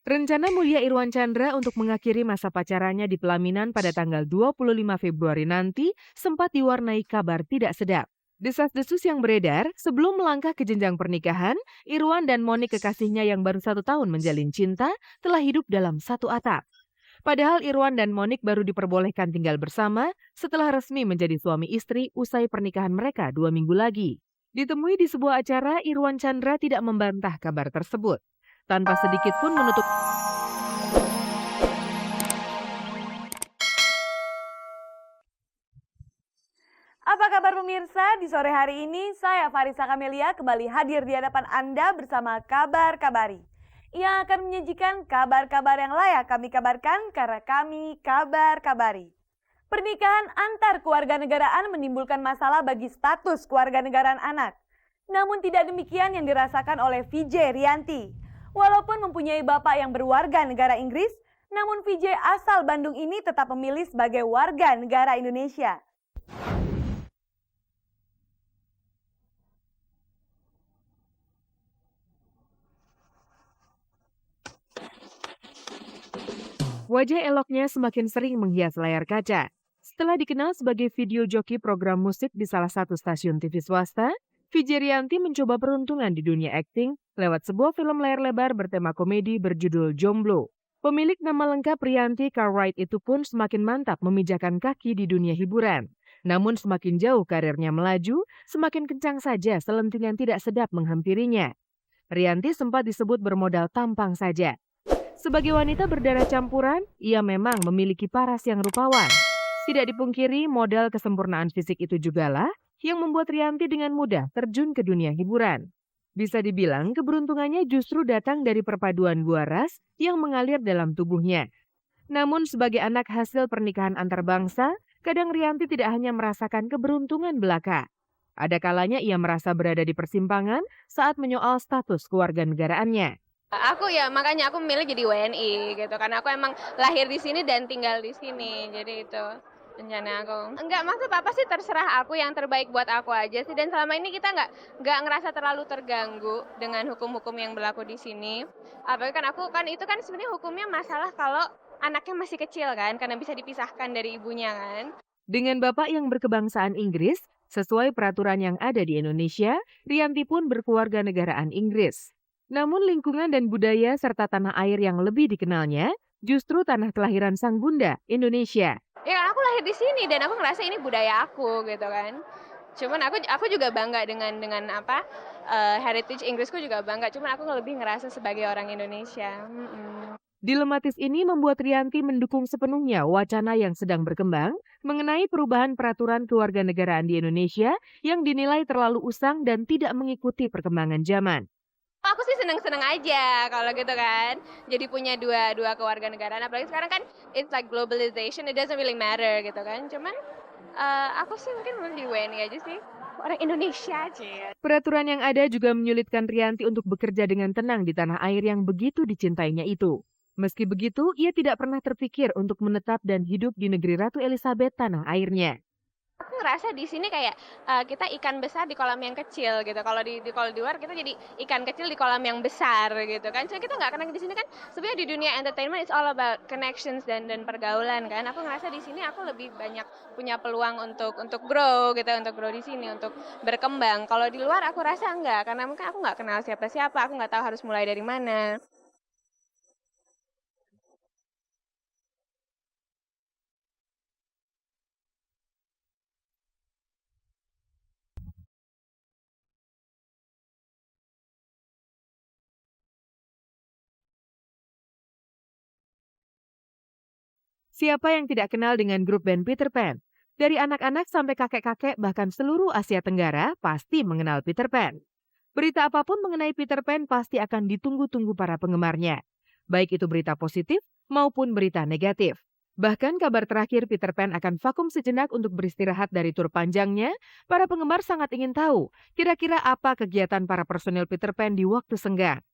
Rencana Mulia Irwan Chandra untuk mengakhiri masa pacarannya di pelaminan pada tanggal 25 Februari nanti sempat diwarnai kabar tidak sedap. Desas-desus yang beredar sebelum melangkah ke jenjang pernikahan, Irwan dan Monik kekasihnya yang baru 1 tahun menjalin cinta telah hidup dalam satu atap. Padahal Irwan dan Monik baru diperbolehkan tinggal bersama setelah resmi menjadi suami istri usai pernikahan mereka 2 minggu lagi. Ditemui di sebuah acara, Irwan Chandra tidak membantah kabar tersebut. Tanpa sedikit pun menutup. Apa kabar pemirsa? Di sore hari ini saya Farisa Kamelia kembali hadir di hadapan Anda bersama Kabar Kabari yang akan menyajikan kabar-kabar yang layak kami kabarkan karena kami Kabar Kabari. Pernikahan antar kewarganegaraan menimbulkan masalah bagi status kewarganegaraan anak. Namun tidak demikian yang dirasakan oleh Vijay Rianti. Walaupun mempunyai bapak yang berwarga negara Inggris, namun Vijay asal Bandung ini tetap memilih sebagai warga negara Indonesia. Wajah eloknya semakin sering menghias layar kaca. Setelah dikenal sebagai video joki program musik di salah satu stasiun TV swasta, Vijay Rianti mencoba peruntungan di dunia akting lewat sebuah film layar lebar bertema komedi berjudul Jomblo. Pemilik nama lengkap Rianti Cartwright itu pun semakin mantap memijakan kaki di dunia hiburan. Namun semakin jauh karirnya melaju, semakin kencang saja selentingan tidak sedap menghampirinya. Rianti sempat disebut bermodal tampang saja. Sebagai wanita berdarah campuran, ia memang memiliki paras yang rupawan. Tidak dipungkiri, modal kesempurnaan fisik itu jugalah yang membuat Rianti dengan mudah terjun ke dunia hiburan. Bisa dibilang keberuntungannya justru datang dari perpaduan waras yang mengalir dalam tubuhnya. Namun sebagai anak hasil pernikahan antar bangsa, kadang Rianti tidak hanya merasakan keberuntungan belaka. Ada kalanya ia merasa berada di persimpangan saat menyoal status kewarganegaraannya. Makanya aku memilih jadi WNI gitu karena aku emang lahir di sini dan tinggal di sini. Jadi itu rencana aku. Enggak maksud apa sih, terserah aku, yang terbaik buat aku aja sih. Dan selama ini kita nggak ngerasa terlalu terganggu dengan hukum-hukum yang berlaku di sini. Apalagi kan aku kan itu kan sebenarnya hukumnya masalah kalau anaknya masih kecil kan, karena bisa dipisahkan dari ibunya kan. Dengan bapak yang berkebangsaan Inggris, sesuai peraturan yang ada di Indonesia, Rianti pun berkewarganegaraan Inggris. Namun lingkungan dan budaya serta tanah air yang lebih dikenalnya justru tanah kelahiran sang bunda, Indonesia. Ya kan aku lahir di sini dan aku ngerasa ini budaya aku gitu kan. Cuman aku juga bangga dengan heritage Inggrisku juga bangga. Cuman aku lebih ngerasa sebagai orang Indonesia. Dilematis ini membuat Rianti mendukung sepenuhnya wacana yang sedang berkembang mengenai perubahan peraturan kewarganegaraan di Indonesia yang dinilai terlalu usang dan tidak mengikuti perkembangan zaman. Aku sih seneng-seneng aja kalau gitu kan. Jadi punya dua kewarganegaraan. Apalagi sekarang kan it's like globalization, it doesn't really matter gitu kan. Cuman aku sih mungkin mau di WNI aja sih. Orang Indonesia aja. Peraturan yang ada juga menyulitkan Rianti untuk bekerja dengan tenang di tanah air yang begitu dicintainya itu. Meski begitu, ia tidak pernah terpikir untuk menetap dan hidup di negeri Ratu Elizabeth tanah airnya. Aku ngerasa di sini kayak kita ikan besar di kolam yang kecil gitu. Kalau di luar kita jadi ikan kecil di kolam yang besar gitu kan. Cuma kita nggak connect di sini kan. Sebenarnya di dunia entertainment it's all about connections dan pergaulan kan. Aku ngerasa di sini aku lebih banyak punya peluang untuk grow gitu, untuk grow di sini, untuk berkembang. Kalau di luar aku rasa enggak, karena mungkin aku nggak kenal siapa-siapa, aku nggak tahu harus mulai dari mana. Siapa yang tidak kenal dengan grup band Peter Pan? Dari anak-anak sampai kakek-kakek bahkan seluruh Asia Tenggara pasti mengenal Peter Pan. Berita apapun mengenai Peter Pan pasti akan ditunggu-tunggu para penggemarnya. Baik itu berita positif maupun berita negatif. Bahkan kabar terakhir Peter Pan akan vakum sejenak untuk beristirahat dari tur panjangnya, para penggemar sangat ingin tahu kira-kira apa kegiatan para personil Peter Pan di waktu senggang.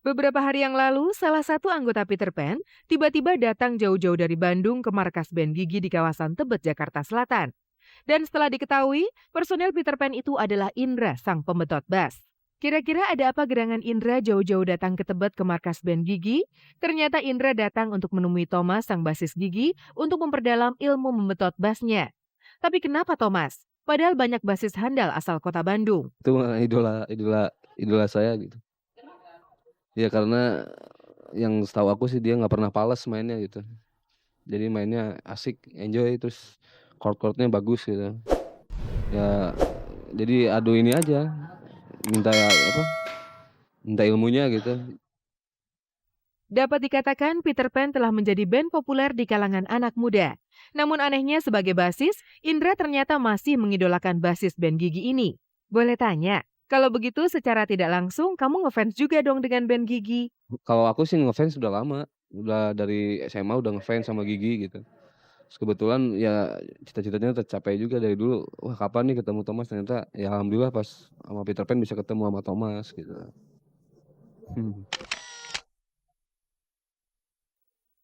Beberapa hari yang lalu, salah satu anggota Peter Pan tiba-tiba datang jauh-jauh dari Bandung ke markas band Gigi di kawasan Tebet, Jakarta Selatan. Dan setelah diketahui, personel Peter Pan itu adalah Indra, sang pembetot bass. Kira-kira ada apa gerangan Indra jauh-jauh datang ke Tebet ke markas band Gigi? Ternyata Indra datang untuk menemui Thomas, sang basis Gigi, untuk memperdalam ilmu membetot bassnya. Tapi kenapa Thomas? Padahal banyak basis handal asal kota Bandung. Itu mah idola saya gitu. Ya karena yang setahu aku sih dia nggak pernah pales mainnya gitu. Jadi mainnya asik, enjoy, terus chord-chordnya bagus gitu. Ya jadi adu ini aja, minta ilmunya gitu. Dapat dikatakan Peter Pan telah menjadi band populer di kalangan anak muda. Namun anehnya sebagai basis, Indra ternyata masih mengidolakan basis band Gigi ini. Boleh tanya, kalau begitu secara tidak langsung kamu ngefans juga dong dengan band Gigi? Kalau aku sih ngefans udah lama, udah dari SMA udah ngefans sama Gigi gitu. Terus kebetulan ya cita-citanya tercapai juga dari dulu. Wah kapan nih ketemu Thomas, ternyata ya alhamdulillah pas sama Peter Pan bisa ketemu sama Thomas gitu.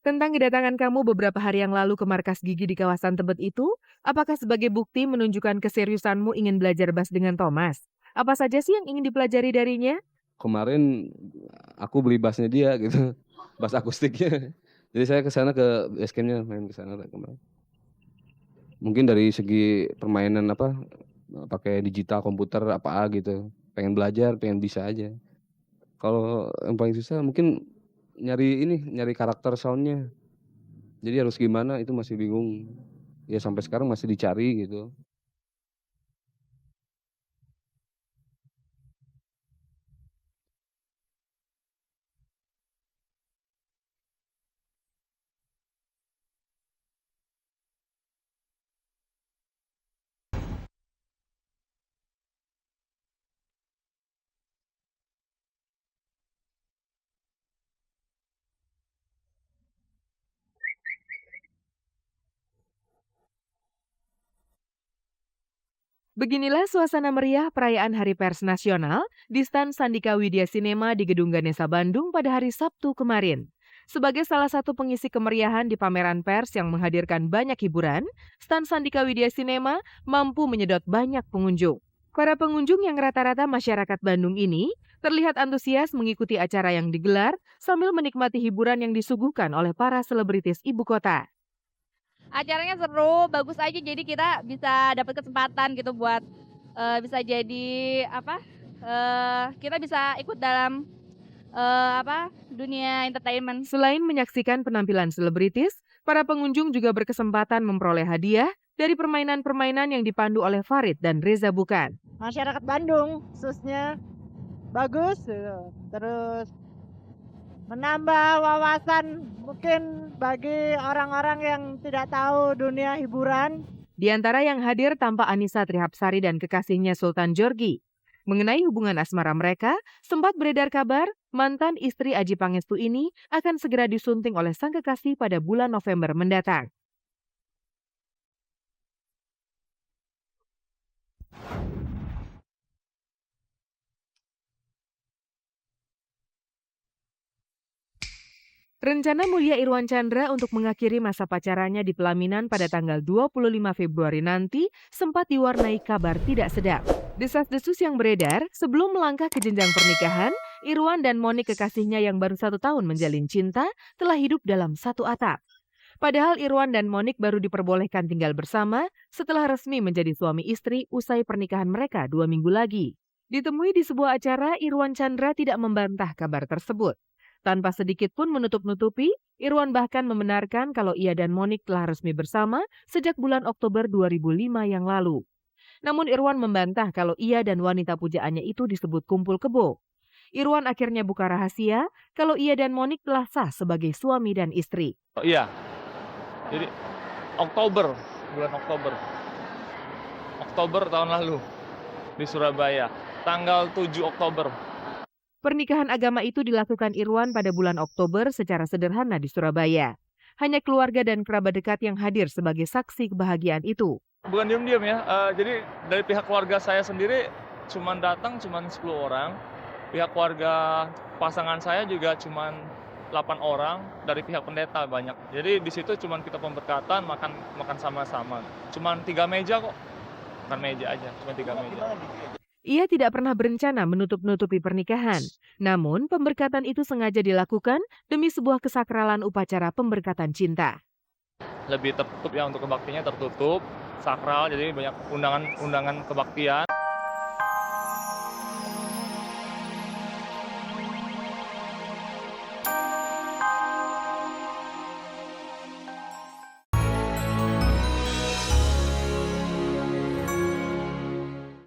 Tentang kedatangan kamu beberapa hari yang lalu ke markas Gigi di kawasan Tebet itu, apakah sebagai bukti menunjukkan keseriusanmu ingin belajar bass dengan Thomas? Apa saja sih yang ingin dipelajari darinya? Kemarin aku beli bassnya dia gitu, bass akustiknya. Jadi saya ke sana ke base campnya, main ke sana kemarin. Mungkin dari segi permainan pakai digital komputer gitu. Pengen belajar, pengen bisa aja. Kalau yang paling susah mungkin nyari karakter soundnya. Jadi harus gimana itu masih bingung. Ya sampai sekarang masih dicari gitu. Beginilah suasana meriah perayaan Hari Pers Nasional di Stan Sandika Widya Cinema di Gedung Ganesa Bandung pada hari Sabtu kemarin. Sebagai salah satu pengisi kemeriahan di pameran pers yang menghadirkan banyak hiburan, Stan Sandika Widya Cinema mampu menyedot banyak pengunjung. Para pengunjung yang rata-rata masyarakat Bandung ini terlihat antusias mengikuti acara yang digelar sambil menikmati hiburan yang disuguhkan oleh para selebritis ibu kota. Acaranya seru, bagus aja, jadi kita bisa dapat kesempatan gitu buat bisa jadi kita bisa ikut dalam dunia entertainment. Selain menyaksikan penampilan selebritis, para pengunjung juga berkesempatan memperoleh hadiah dari permainan-permainan yang dipandu oleh Farid dan Reza Bukan. Masyarakat Bandung khususnya bagus gitu. Terus menambah wawasan mungkin bagi orang-orang yang tidak tahu dunia hiburan. Di antara yang hadir tampak Anissa Trihapsari dan kekasihnya Sultan Jorgi. Mengenai hubungan asmara mereka, sempat beredar kabar mantan istri Adjie Pangestu ini akan segera disunting oleh sang kekasih pada bulan November mendatang. Rencana Mulia Irwan Chandra untuk mengakhiri masa pacarannya di pelaminan pada tanggal 25 Februari nanti sempat diwarnai kabar tidak sedap. Desas-desus yang beredar sebelum melangkah ke jenjang pernikahan, Irwan dan Monik kekasihnya yang baru 1 tahun menjalin cinta telah hidup dalam satu atap. Padahal Irwan dan Monik baru diperbolehkan tinggal bersama setelah resmi menjadi suami istri usai pernikahan mereka 2 minggu lagi. Ditemui di sebuah acara, Irwan Chandra tidak membantah kabar tersebut. Tanpa sedikit pun menutup-nutupi, Irwan bahkan membenarkan kalau ia dan Monik telah resmi bersama sejak bulan Oktober 2005 yang lalu. Namun Irwan membantah kalau ia dan wanita pujaannya itu disebut kumpul kebo. Irwan akhirnya buka rahasia kalau ia dan Monik telah sah sebagai suami dan istri. Oh iya, jadi bulan Oktober tahun lalu di Surabaya, tanggal 7 Oktober. Pernikahan agama itu dilakukan Irwan pada bulan Oktober secara sederhana di Surabaya. Hanya keluarga dan kerabat dekat yang hadir sebagai saksi kebahagiaan itu. Bukan diam-diam ya, jadi dari pihak keluarga saya sendiri datang 10 orang. Pihak keluarga pasangan saya juga cuma 8 orang, dari pihak pendeta banyak. Jadi di situ cuma kita pemberkatan, makan sama-sama. Cuma 3 meja kok, bukan meja aja, cuma 3 meja. Ia tidak pernah berencana menutup-nutupi pernikahan. Namun, pemberkatan itu sengaja dilakukan demi sebuah kesakralan upacara pemberkatan cinta. Lebih tertutup ya, untuk kebaktiannya tertutup, sakral, jadi banyak undangan kebaktian.